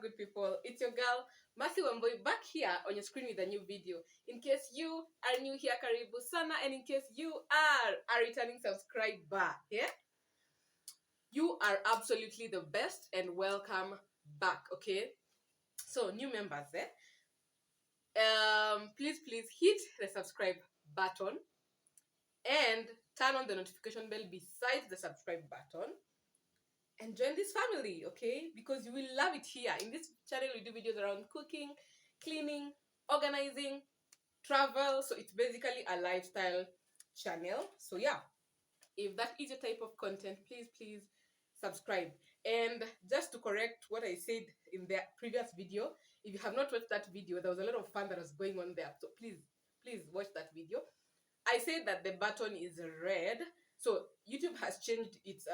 up, good people? It's your girl, Wambui, back here on your screen with a new video. In case you are new here, karibu sana, and in case you are a returning subscriber, yeah? You are absolutely the best and welcome back, okay? So, new members, please hit the subscribe button and turn on the notification bell beside the subscribe button and join this family, okay? Because you will love it here. In this channel, we do videos around cooking, cleaning, organizing, travel. So it's basically a lifestyle channel. So yeah, if that is your type of content, please subscribe. And just to correct what I said in the previous video, if you have not watched that video, there was a lot of fun that was going on there. So please watch that video. I said that the button is red. So YouTube has changed its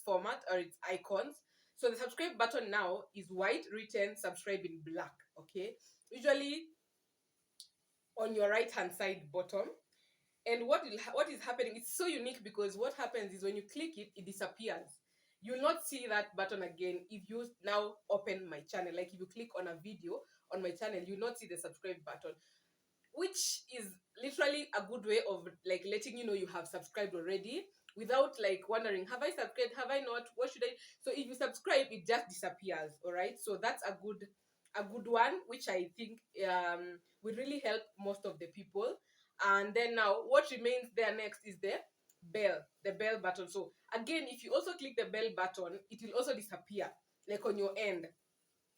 format or its icons. So the subscribe button now is white, written subscribe in black. Okay, usually on your right hand side bottom. And what is happening, it's so unique because what happens is when you click it, it disappears. You'll not see that button again if you now open my channel. Like if you click on a video on my channel, you'll not see the subscribe button, which is literally a good way of like letting you know you have subscribed already without like wondering, have I subscribed, have I not, what should I? So if you subscribe, it just disappears. All right, so that's a good one, which I think will really help most of the people. And then now what remains there next is the bell button. So again, if you also click the bell button, it will also disappear like on your end,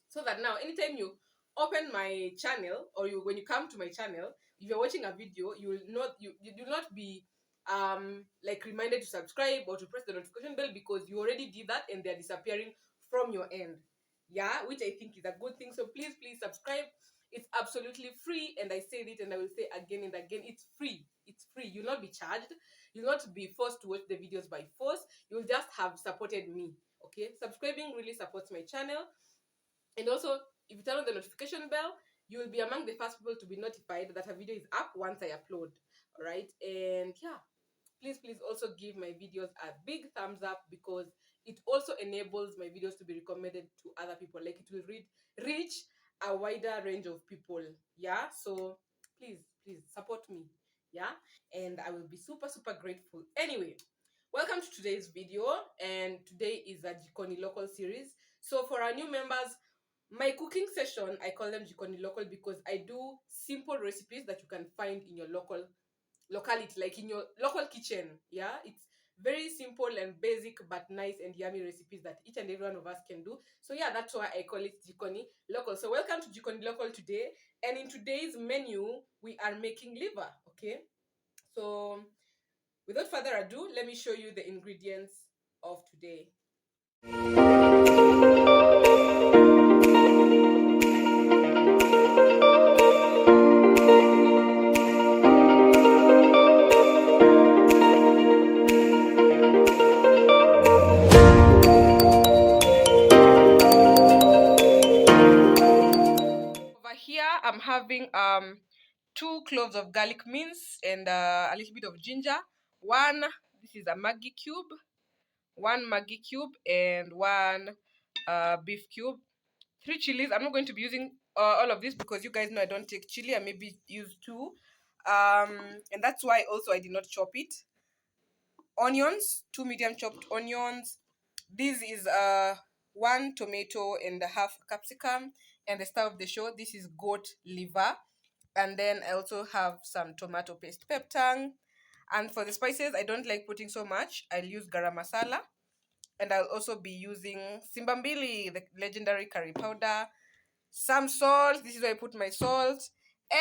so that now anytime you open my channel or when you come to my channel, if you're watching a video, you will not be like reminded to subscribe or to press the notification bell, because you already did that and they're disappearing from your end. Yeah, which I think is a good thing. So please subscribe. It's absolutely free, and I said it and I will say again and again, it's free. You'll not be charged. You'll not be forced to watch the videos by force. You'll just have supported me. Okay, subscribing really supports my channel. And also, if you turn on the notification bell, you will be among the first people to be notified that a video is up once I upload. All right, and yeah, please also give my videos a big thumbs up, because it also enables my videos to be recommended to other people. Like it will reach a wider range of people. Yeah, so please support me. Yeah, and I will be super grateful. Anyway, welcome to today's video, and today is a Jikonilocal series. So for our new members, my cooking session, I call them jikonilocal because I do simple recipes that you can find in your locality, like in your local kitchen. Yeah, it's very simple and basic but nice and yummy recipes that each and every one of us can do. So yeah, that's why I call it jikonilocal. So welcome to jikonilocal today, and in today's menu we are making liver. Okay, so without further ado, let me show you the ingredients of today. I'm having 2 cloves of garlic mince and a little bit of ginger. This is a Maggi cube, 1 Maggi cube, and 1 beef cube. 3 chilies. I'm not going to be using all of this because you guys know I don't take chili. I maybe use 2, and that's why also I did not chop it. Onions, 2 medium chopped onions. This is 1 tomato and a half capsicum. And the star of the show, this is goat liver. And then I also have some tomato paste, peptang. And for the spices, I don't like putting so much. I'll use garam masala. And I'll also be using simbambili, the legendary curry powder. Some salt. This is where I put my salt.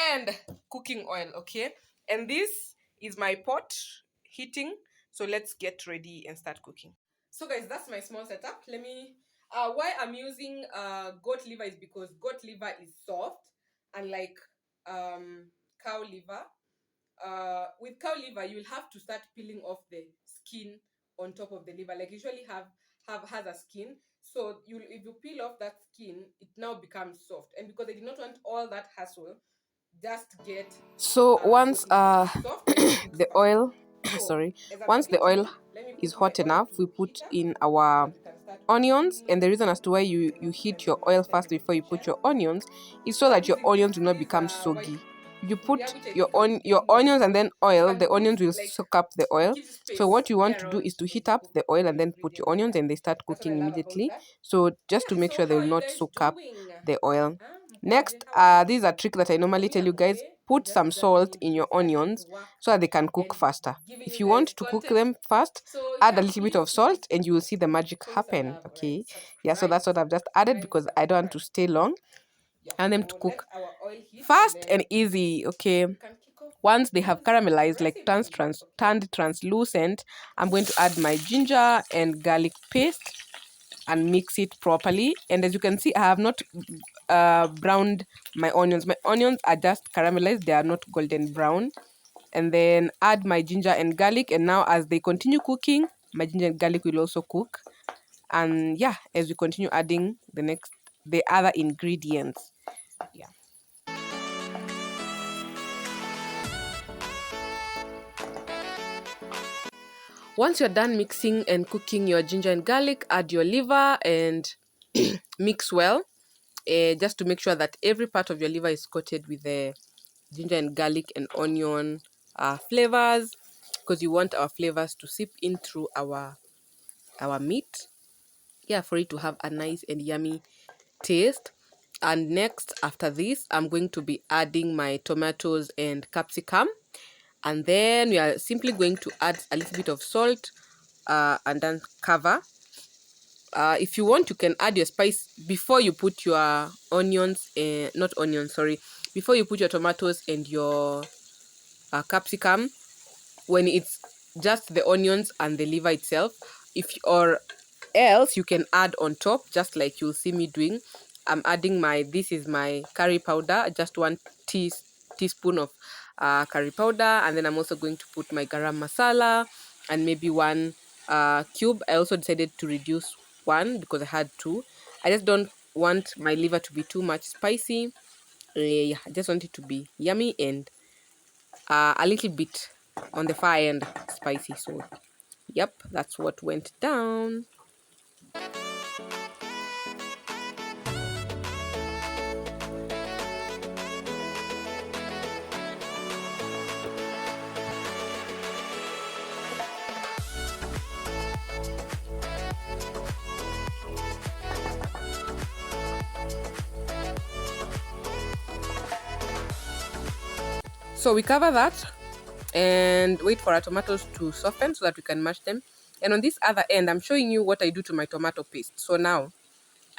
And cooking oil, okay? And this is my pot heating. So let's get ready and start cooking. So guys, that's my small setup. Let me why I'm using goat liver is because goat liver is soft, unlike cow liver. With cow liver, you'll have to start peeling off the skin on top of the liver. Like usually has a skin. So if you peel off that skin, it now becomes soft. And because I did not want all that hassle, just get once soft the oil So sorry, as I'm once talking the to oil you, let me is put my hot oil enough, we into put heater in so our that we can start onions. And the reason as to why cooking. you Not heat spend too your much oil time first in the before you put kitchen. your onions is So so I'm that your using onions will not this become white soggy. If you sufuria, put which I your did not your even know onions and because then you oil, can the put onions will like soak up the it oil. gives you So space what you want here to do around is to when heat you up cook the oil and the then put your ingredients onions, here. and they start That's what I cooking love about immediately. that. So just to Yeah, make so sure they how will are you not guys soak up doing? the oil. I'm Next, good. How are this is a you? trick that I normally Me, tell you I'm guys. okay. I'm Put just some salt juggling in your things here, getting to onions work so that they can cook and faster. giving If you you want guys to cook content. them fast, So add a yeah, little bit of please salt and you will see the magic show me some happen. love. All right, Okay. Yeah, so subscribe, that's what I've just added because I don't want to subscribe. stay long. Yeah, I want them to so let cook our oil heat and fast then and easy. Okay. we can kick off Once they have this caramelized, like recipe. Okay. turned translucent, I'm going to add my ginger and garlic paste and mix it properly. And as you can see, I have not browned my onions. My onions are just caramelized, they are not golden brown. And then add my ginger and garlic. And now as they continue cooking, my ginger and garlic will also cook. And yeah, as we continue adding the other ingredients. Yeah. Once you're done mixing and cooking your ginger and garlic, add your liver and mix well, just to make sure that every part of your liver is coated with the ginger and garlic and onion flavors, because you want our flavors to seep in through our meat. Yeah, for it to have a nice and yummy taste. And next, after this, I'm going to be adding my tomatoes and capsicum. And then we are simply going to add a little bit of salt and then cover. If you want, you can add your spice before you put your onions, not onions, sorry, before you put your tomatoes and your capsicum, when it's just the onions and the liver itself. If or else you can add on top, just like you'll see me doing. I'm adding this is my curry powder, just one teaspoon of curry powder, and then I'm also going to put my garam masala and maybe one cube. I also decided to reduce one because I had two. I just don't want my liver to be too much spicy. Yeah, I just want it to be yummy and a little bit on the far end spicy. So yep, that's what went down. So we cover that and wait for our tomatoes to soften so that we can mash them. And on this other end, I'm showing you what I do to my tomato paste. So now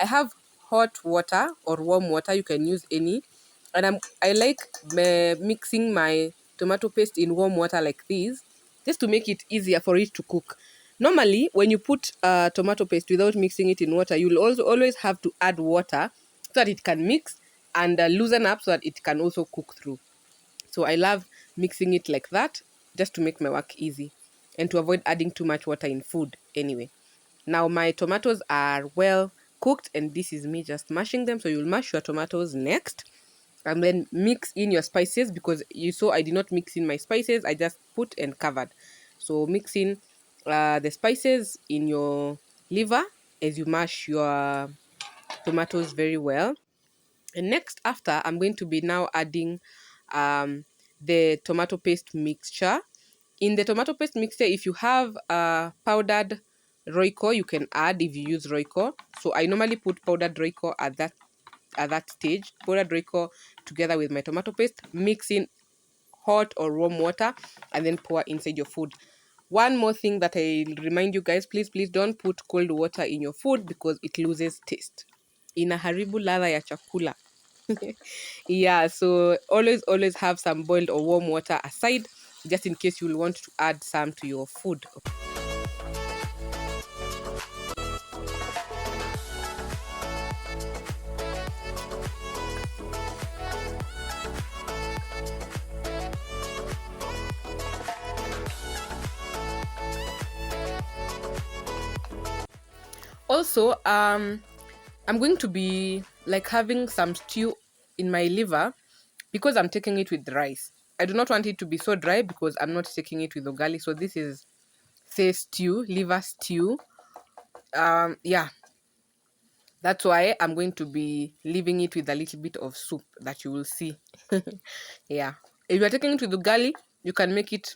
I have hot water or warm water, you can use any. And I like mixing my tomato paste in warm water like this, just to make it easier for it to cook. Normally, when you put tomato paste without mixing it in water, you'll also always have to add water so that it can mix and loosen up so that it can also cook through. So I love mixing it like that just to make my work easy and to avoid adding too much water in food anyway. Now my tomatoes are well cooked and this is me just mashing them. So you'll mash your tomatoes next and then mix in your spices, because you saw I did not mix in my spices. I just put and covered. So mix in the spices in your liver as you mash your tomatoes very well. And next, after, I'm going to be now adding the tomato paste mixture. In the tomato paste mixture, if you have powdered Royco, you can add if you use Royco. So I normally put powdered Royco at that stage. Powdered Royco together with my tomato paste, mix in hot or warm water, and then pour inside your food. One more thing that I remind you guys, please don't put cold water in your food because it loses taste. Inaharibu ladha ya chakula. Yeah, so always have some boiled or warm water aside, just in case you will want to add some to your food. Also, I'm going to be like having some stew in my liver because I'm taking it with rice. I do not want it to be so dry because I'm not taking it with ugali. So this is say stew, liver stew. Yeah, that's why I'm going to be leaving it with a little bit of soup that you will see. Yeah, if you're taking it with ugali, you can make it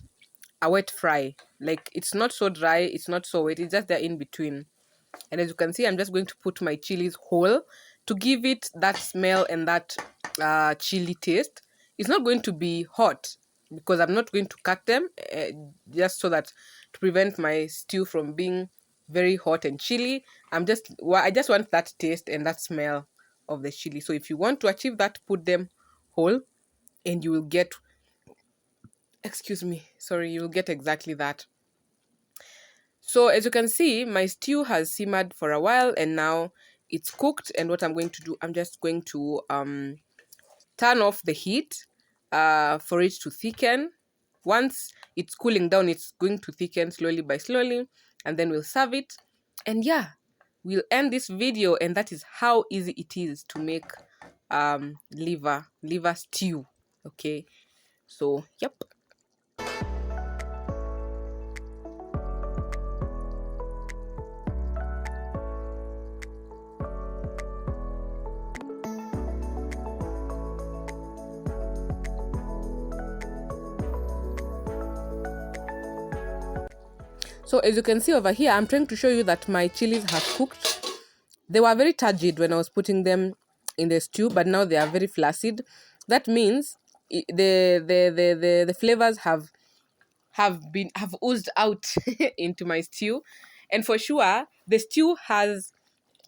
a wet fry. Like, it's not so dry, it's not so wet, it's just there in between. And as you can see, I'm just going to put my chilies whole to give it that smell and that chili taste. It's not going to be hot because I'm not going to cut them, just so that to prevent my stew from being very hot and chili. I just want that taste and that smell of the chili. So if you want to achieve that, put them whole and you will get, excuse me, sorry, you will get exactly that. So as you can see, my stew has simmered for a while and now it's cooked. And what I'm going to do, I'm just going to turn off the heat for it to thicken. Once it's cooling down, it's going to thicken slowly by slowly, and then we'll serve it. And yeah, we'll end this video, and that is how easy it is to make liver stew. Okay, so yep. So as you can see over here, I'm trying to show you that my chilies have cooked. They were very turgid when I was putting them in the stew, but now they are very flaccid. That means the flavors have oozed out into my stew. And for sure, the stew has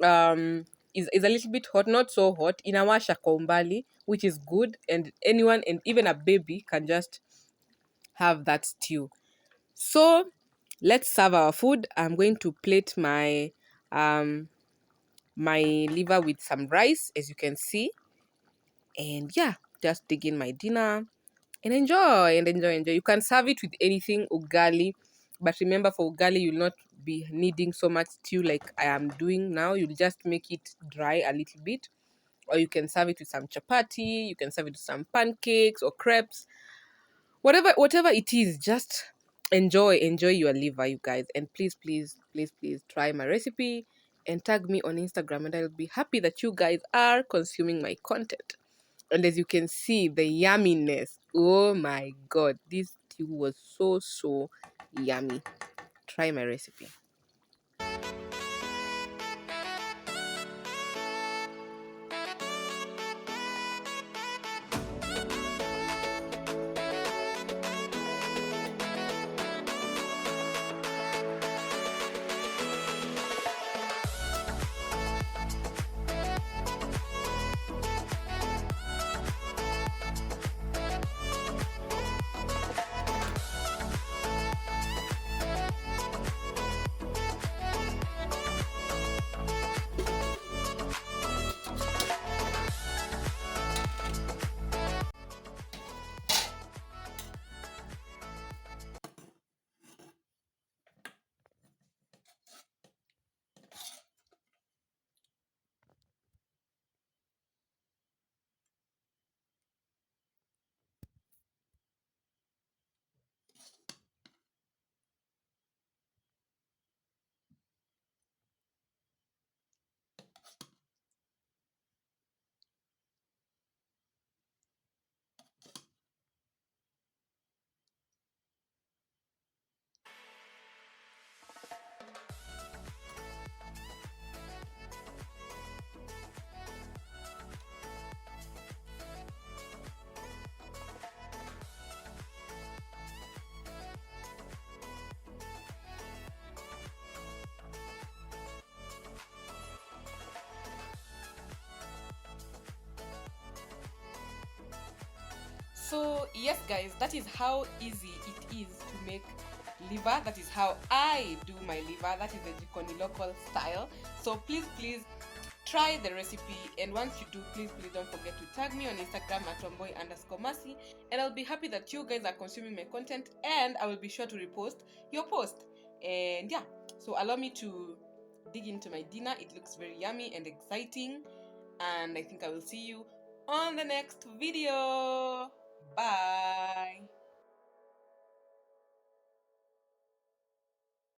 is a little bit hot, not so hot, inawasha kwa umbali, which is good, and anyone and even a baby can just have that stew. So let's serve our food. I'm going to plate my liver with some rice, as you can see. And yeah, just dig in my dinner and enjoy. You can serve it with anything, ugali. But remember, for ugali, you'll not be needing so much stew like I am doing now. You'll just make it dry a little bit. Or you can serve it with some chapati, you can serve it with some pancakes or crepes. Whatever it is, just enjoy your liver, you guys. And please try my recipe and tag me on Instagram, and I'll be happy that you guys are consuming my content. And as you can see, the yumminess, oh my god, this stew was so yummy. Try my recipe. So yes guys, that is how easy it is to make liver. That is how I do my liver. That is the jikonilocal style. So please try the recipe, and once you do, please don't forget to tag me on Instagram at Wambui_Mercy, and I'll be happy that you guys are consuming my content, and I will be sure to repost your post. And yeah, so allow me to dig into my dinner. It looks very yummy and exciting, and I think I will see you on the next video. Bye.